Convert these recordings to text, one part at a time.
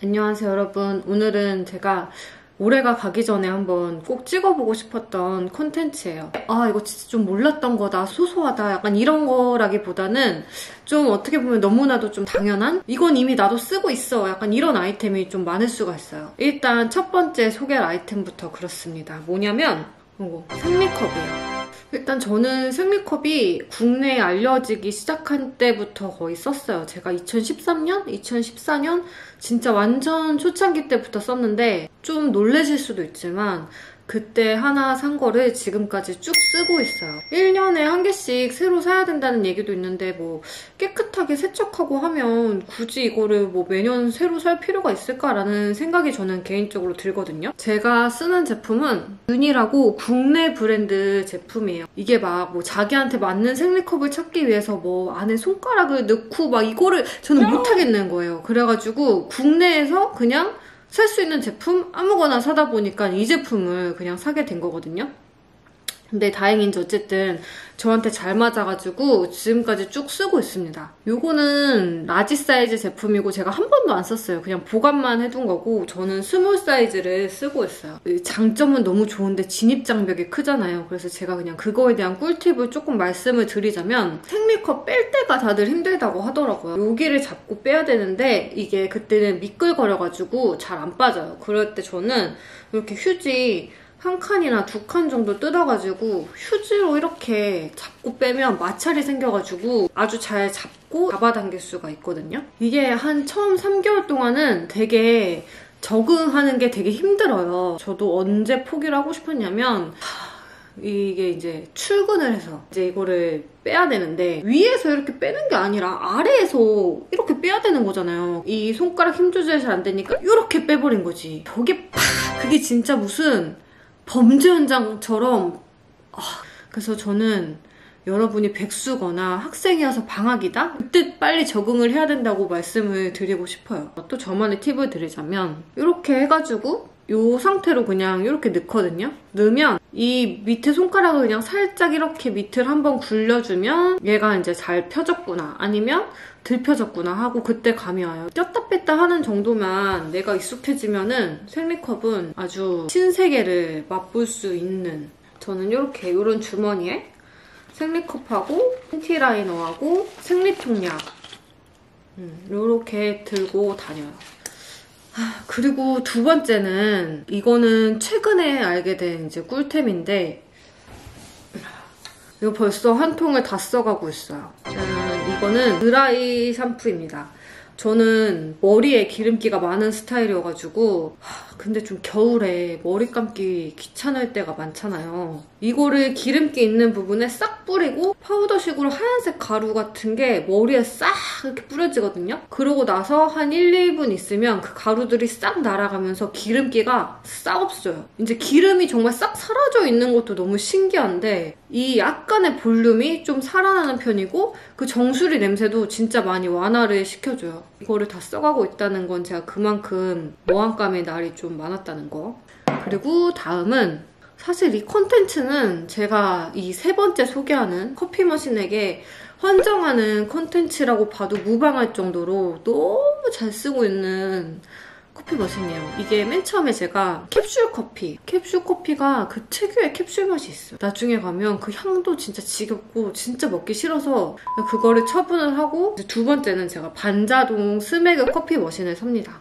안녕하세요 여러분. 오늘은 제가 올해가 가기 전에 한번 꼭 찍어보고 싶었던 콘텐츠예요. 아 이거 진짜 좀 몰랐던 거다, 소소하다, 약간 이런 거라기보다는 좀 어떻게 보면 너무나도 좀 당연한? 이건 이미 나도 쓰고 있어, 약간 이런 아이템이 좀 많을 수가 있어요. 일단 첫 번째 소개할 아이템부터 그렇습니다. 뭐냐면 생리컵이에요. 일단 저는 생리컵이 국내에 알려지기 시작한 때부터 거의 썼어요. 제가 2013년? 2014년? 진짜 완전 초창기 때부터 썼는데 좀 놀라실 수도 있지만 그때 하나 산 거를 지금까지 쭉 쓰고 있어요. 1년에 한 개씩 새로 사야 된다는 얘기도 있는데 뭐 깨끗하게 세척하고 하면 굳이 이거를 뭐 매년 새로 살 필요가 있을까라는 생각이 저는 개인적으로 들거든요. 제가 쓰는 제품은 윤이라고 국내 브랜드 제품이에요. 이게 막 뭐 자기한테 맞는 생리컵을 찾기 위해서 뭐 안에 손가락을 넣고 막 이거를 저는 못하겠는 거예요. 그래가지고 국내에서 그냥 살 수 있는 제품 아무거나 사다 보니까 이 제품을 그냥 사게 된 거거든요. 근데 다행인지 어쨌든 저한테 잘 맞아가지고 지금까지 쭉 쓰고 있습니다. 요거는 라지 사이즈 제품이고 제가 한 번도 안 썼어요. 그냥 보관만 해둔 거고 저는 스몰 사이즈를 쓰고 있어요. 장점은 너무 좋은데 진입장벽이 크잖아요. 그래서 제가 그냥 그거에 대한 꿀팁을 조금 말씀을 드리자면 생리컵 뺄 때가 다들 힘들다고 하더라고요. 여기를 잡고 빼야 되는데 이게 그때는 미끌거려가지고 잘 안 빠져요. 그럴 때 저는 이렇게 휴지 한 칸이나 두 칸 정도 뜯어가지고 휴지로 이렇게 잡고 빼면 마찰이 생겨가지고 아주 잘 잡고 잡아당길 수가 있거든요. 이게 한 처음 3개월 동안은 되게 적응하는 게 되게 힘들어요. 저도 언제 포기를 하고 싶었냐면 이게 이제 출근을 해서 이제 이거를 빼야 되는데 위에서 이렇게 빼는 게 아니라 아래에서 이렇게 빼야 되는 거잖아요. 이 손가락 힘 조절이 잘 안 되니까 이렇게 빼버린 거지. 저게 그게 진짜 무슨 범죄 현장처럼. 그래서 저는 여러분이 백수거나 학생이어서 방학이다? 그때 빨리 적응을 해야 된다고 말씀을 드리고 싶어요. 또 저만의 팁을 드리자면 이렇게 해가지고 이 상태로 그냥 이렇게 넣거든요. 넣으면 이 밑에 손가락을 그냥 살짝 이렇게 밑을 한번 굴려주면 얘가 이제 잘 펴졌구나 아니면 덜 펴졌구나 하고 그때 감이 와요. 꼈다 뺐다 하는 정도만 내가 익숙해지면은 생리컵은 아주 신세계를 맛볼 수 있는, 저는 이런 주머니에 생리컵하고 팬티 라이너하고 생리통약 이렇게 들고 다녀요. 그리고 두 번째는 이거는 최근에 알게 된 이제 꿀템인데 이거 벌써 한 통을 다 써가고 있어요. 이거는 드라이 샴푸입니다. 저는 머리에 기름기가 많은 스타일이어가지고 근데 좀 겨울에 머리 감기 귀찮을 때가 많잖아요. 이거를 기름기 있는 부분에 싹 뿌리고 파우더식으로 하얀색 가루 같은 게 머리에 싹 이렇게 뿌려지거든요. 그러고 나서 한 1, 2분 있으면 그 가루들이 싹 날아가면서 기름기가 싹 없어요. 이제 기름이 정말 싹 사라져 있는 것도 너무 신기한데 이 약간의 볼륨이 좀 살아나는 편이고 그 정수리 냄새도 진짜 많이 완화를 시켜줘요. 이거를 다 써가고 있다는 건 제가 그만큼 모함감의 날이 좀 많았다는 거. 그리고 다음은 사실 이 콘텐츠는 제가 이 세 번째 소개하는 커피 머신에게 헌정하는 콘텐츠라고 봐도 무방할 정도로 너무 잘 쓰고 있는 커피 머신이에요. 이게 맨 처음에 제가 캡슐 커피가 그 특유의 캡슐 맛이 있어요. 나중에 가면 그 향도 진짜 지겹고 진짜 먹기 싫어서 그거를 처분을 하고 두 번째는 제가 반자동 스매그 커피 머신을 삽니다.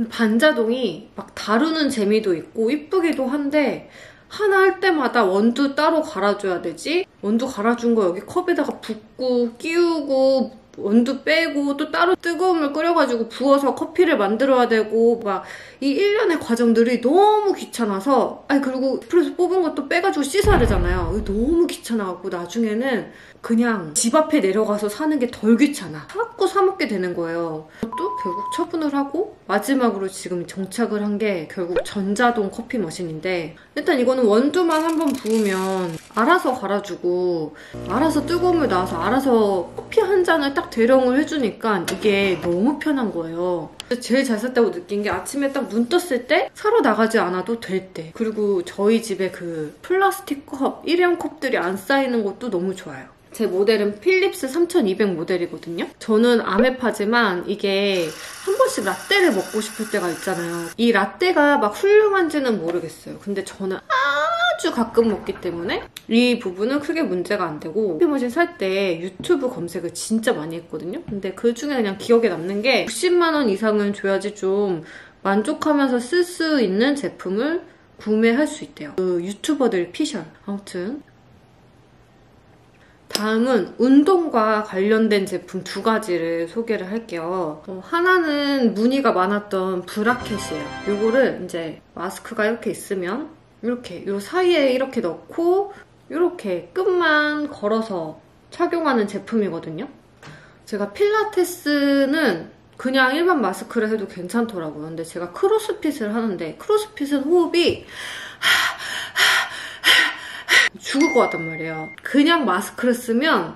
반자동이 막 다루는 재미도 있고 이쁘기도 한데 하나 할 때마다 원두 따로 갈아줘야 되지? 원두 갈아준 거 여기 컵에다가 붓고 끼우고 원두 빼고 또 따로 뜨거운 물 끓여가지고 부어서 커피를 만들어야 되고 막 이 일련의 과정들이 너무 귀찮아서 그리고 프레스 뽑은 것도 빼가지고 씻어야 되잖아요. 너무 귀찮아갖고 나중에는 그냥 집 앞에 내려가서 사는 게 덜 귀찮아. 자꾸 사 먹게 되는 거예요. 또 결국 처분을 하고 마지막으로 지금 정착을 한 게 결국 전자동 커피 머신인데 일단 이거는 원두만 한번 부으면 알아서 갈아주고 알아서 뜨거운 물 나와서 알아서 커피 한 잔을 딱 대령을 해주니까 이게 너무 편한 거예요. 제일 잘 샀다고 느낀 게 아침에 딱 눈 떴을 때 사러 나가지 않아도 될 때. 그리고 저희 집에 그 플라스틱 컵, 일회용 컵들이 안 쌓이는 것도 너무 좋아요. 제 모델은 필립스 3200 모델이거든요. 저는 아메파지만 이게 한 번씩 라떼를 먹고 싶을 때가 있잖아요. 이 라떼가 막 훌륭한지는 모르겠어요. 근데 저는 아주 가끔 먹기 때문에 이 부분은 크게 문제가 안 되고, 커피머신 살 때 유튜브 검색을 진짜 많이 했거든요. 근데 그 중에 그냥 기억에 남는 게 60만 원 이상은 줘야지 좀 만족하면서 쓸 수 있는 제품을 구매할 수 있대요. 그 유튜버들 피셜. 아무튼 다음은 운동과 관련된 제품 2가지를 소개를 할게요. 하나는 문의가 많았던 브라켓이에요. 이거를 이제 마스크가 이렇게 있으면 이렇게 이 사이에 이렇게 넣고 이렇게 끝만 걸어서 착용하는 제품이거든요. 제가 필라테스는 그냥 일반 마스크를 해도 괜찮더라고요. 근데 제가 크로스핏을 하는데 크로스핏은 호흡이 죽을 것 같단 말이에요. 그냥 마스크를 쓰면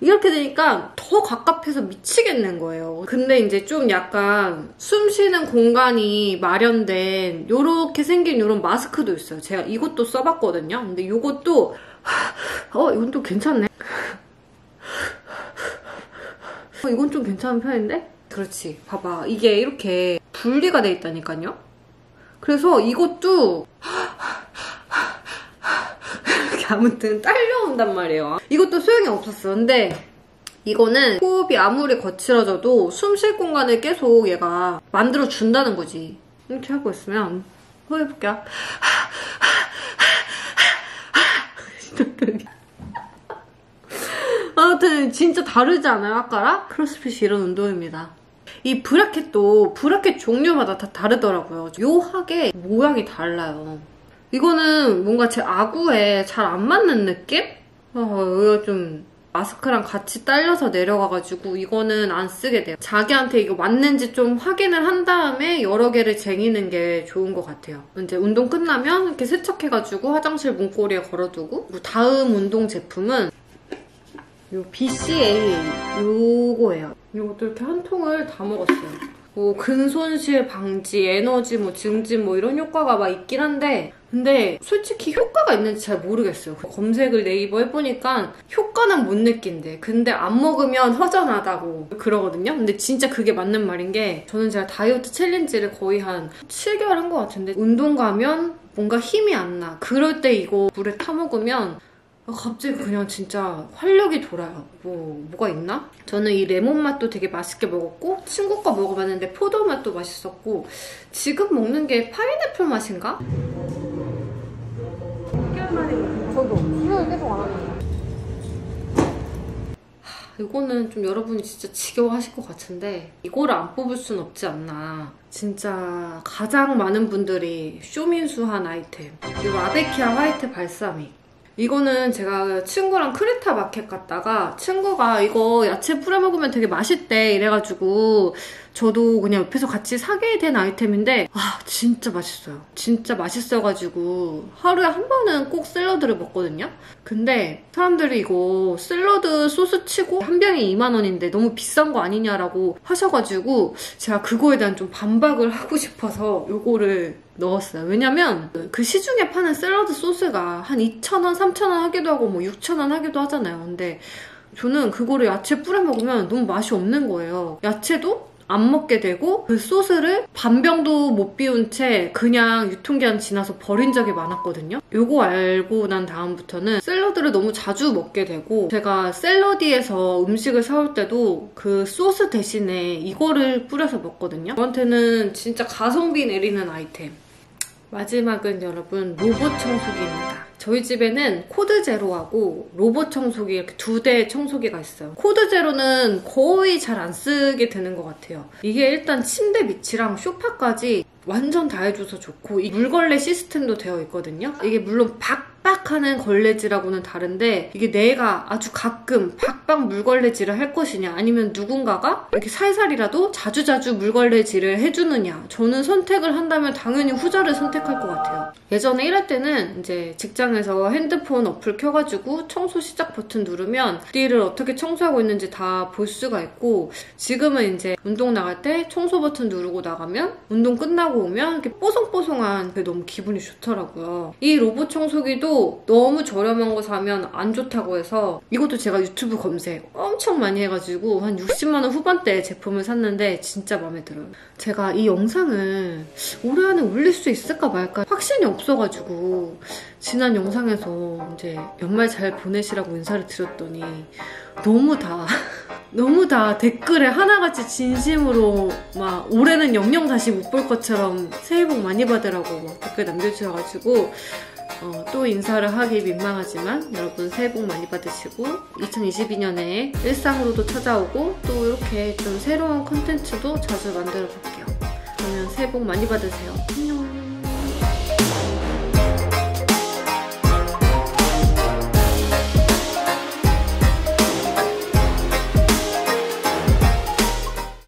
이렇게 되니까 더 갑갑해서 미치겠는 거예요. 근데 이제 좀 약간 숨 쉬는 공간이 마련된 이렇게 생긴 이런 마스크도 있어요. 제가 이것도 써봤거든요. 근데 이것도 이건 좀 괜찮네. 이건 좀 괜찮은 편인데? 그렇지. 봐봐. 이게 이렇게 분리가 돼 있다니까요. 그래서 이것도 아무튼 딸려온단 말이에요. 이것도 소용이 없었어. 근데 이거는 호흡이 아무리 거칠어져도 숨 쉴 공간을 계속 얘가 만들어준다는 거지. 이렇게 하고 있으면 해볼게요. 아무튼 진짜 다르지 않아요, 아까랑? 크로스핏이 이런 운동입니다. 이 브라켓도 브라켓 종류마다 다 다르더라고요. 묘하게 모양이 달라요. 이거는 뭔가 제 아구에 잘 안 맞는 느낌? 이거 좀 마스크랑 같이 딸려서 내려가가지고 이거는 안 쓰게 돼요. 자기한테 이거 맞는지 좀 확인을 한 다음에 여러 개를 쟁이는 게 좋은 것 같아요. 이제 운동 끝나면 이렇게 세척해가지고 화장실 문고리에 걸어두고, 다음 운동 제품은 요 BCAA 요거예요. 이것도 이렇게 한 통을 다 먹었어요. 뭐 근손실 방지, 에너지 증진 이런 효과가 막 있긴 한데, 근데 솔직히 효과가 있는지 잘 모르겠어요. 검색을 네이버 해보니까 효과는 못 느낀대. 근데 안 먹으면 허전하다고 그러거든요. 근데 진짜 그게 맞는 말인 게, 저는 제가 다이어트 챌린지를 거의 한 7개월 한 것 같은데, 운동 가면 뭔가 힘이 안 나. 그럴 때 이거 물에 타 먹으면 갑자기 그냥 진짜 활력이 돌아요. 뭐가 있나? 저는 이 레몬 맛도 되게 맛있게 먹었고, 친구 거 먹어봤는데 포도 맛도 맛있었고, 지금 먹는 게 파인애플 맛인가? 6개월 만에 저도 수영을 계속 안 하네요. 이거는 좀 여러분이 진짜 지겨워하실 것 같은데, 이거를 안 뽑을 순 없지 않나. 진짜 가장 많은 분들이 쇼민수한 아이템, 그리고 아베키아 화이트 발사믹. 이거는 제가 친구랑 크리타 마켓 갔다가 친구가 이거 야채 뿌려 먹으면 되게 맛있대 이래가지고 저도 그냥 옆에서 같이 사게 된 아이템인데, 진짜 맛있어요. 진짜 맛있어가지고 하루에 한 번은 꼭 샐러드를 먹거든요. 근데 사람들이 이거 샐러드 소스 치고 한 병이 2만 원인데 너무 비싼 거 아니냐라고 하셔가지고 제가 그거에 대한 좀 반박을 하고 싶어서 이거를 넣었어요. 왜냐면 그 시중에 파는 샐러드 소스가 한 2,000원, 3,000원 하기도 하고 6,000원 하기도 하잖아요. 근데 저는 그거를 야채 뿌려 먹으면 너무 맛이 없는 거예요. 야채도 안 먹게 되고, 그 소스를 반 병도 못 비운 채 그냥 유통기한 지나서 버린 적이 많았거든요. 요거 알고 난 다음부터는 샐러드를 너무 자주 먹게 되고, 제가 샐러디에서 음식을 사올 때도 그 소스 대신에 이거를 뿌려서 먹거든요. 저한테는 진짜 가성비 내리는 아이템. 마지막은 여러분 로봇 청소기입니다. 저희 집에는 코드 제로하고 로봇 청소기 이렇게 2대의 청소기가 있어요. 코드 제로는 거의 잘 안 쓰게 되는 것 같아요. 이게 일단 침대 밑이랑 소파까지 완전 다 해줘서 좋고, 이 물걸레 시스템도 되어 있거든요. 이게 물론 박박하는 걸레질하고는 다른데, 이게 내가 아주 가끔 박박 물걸레질을 할 것이냐, 아니면 누군가가 이렇게 살살이라도 자주자주 물걸레질을 해주느냐, 저는 선택을 한다면 당연히 후자를 선택할 것 같아요. 예전에 일할 때는 이제 직장에서 핸드폰 어플 켜가지고 청소 시작 버튼 누르면 어디를 어떻게 청소하고 있는지 다 볼 수가 있고, 지금은 이제 운동 나갈 때 청소 버튼 누르고 나가면 운동 끝나고 오면 이렇게 뽀송뽀송한 게 너무 기분이 좋더라고요. 이 로봇 청소기도 너무 저렴한 거 사면 안 좋다고 해서 이것도 제가 유튜브 검색 엄청 많이 해가지고 한 60만 원 후반대 제품을 샀는데 진짜 마음에 들어요. 제가 이 영상을 올해 안에 올릴 수 있을까 말까 확신이 없어가지고 지난 영상에서 이제 연말 잘 보내시라고 인사를 드렸더니 너무 다 댓글에 하나같이 진심으로 막 올해는 영영 다시 못 볼 것처럼 새해 복 많이 받으라고 막 댓글 남겨주셔가지고 또 인사를 하기 민망하지만 여러분 새해 복 많이 받으시고 2022년에 일상으로도 찾아오고 또 이렇게 좀 새로운 컨텐츠도 자주 만들어 볼게요. 그러면 새해 복 많이 받으세요. 안녕.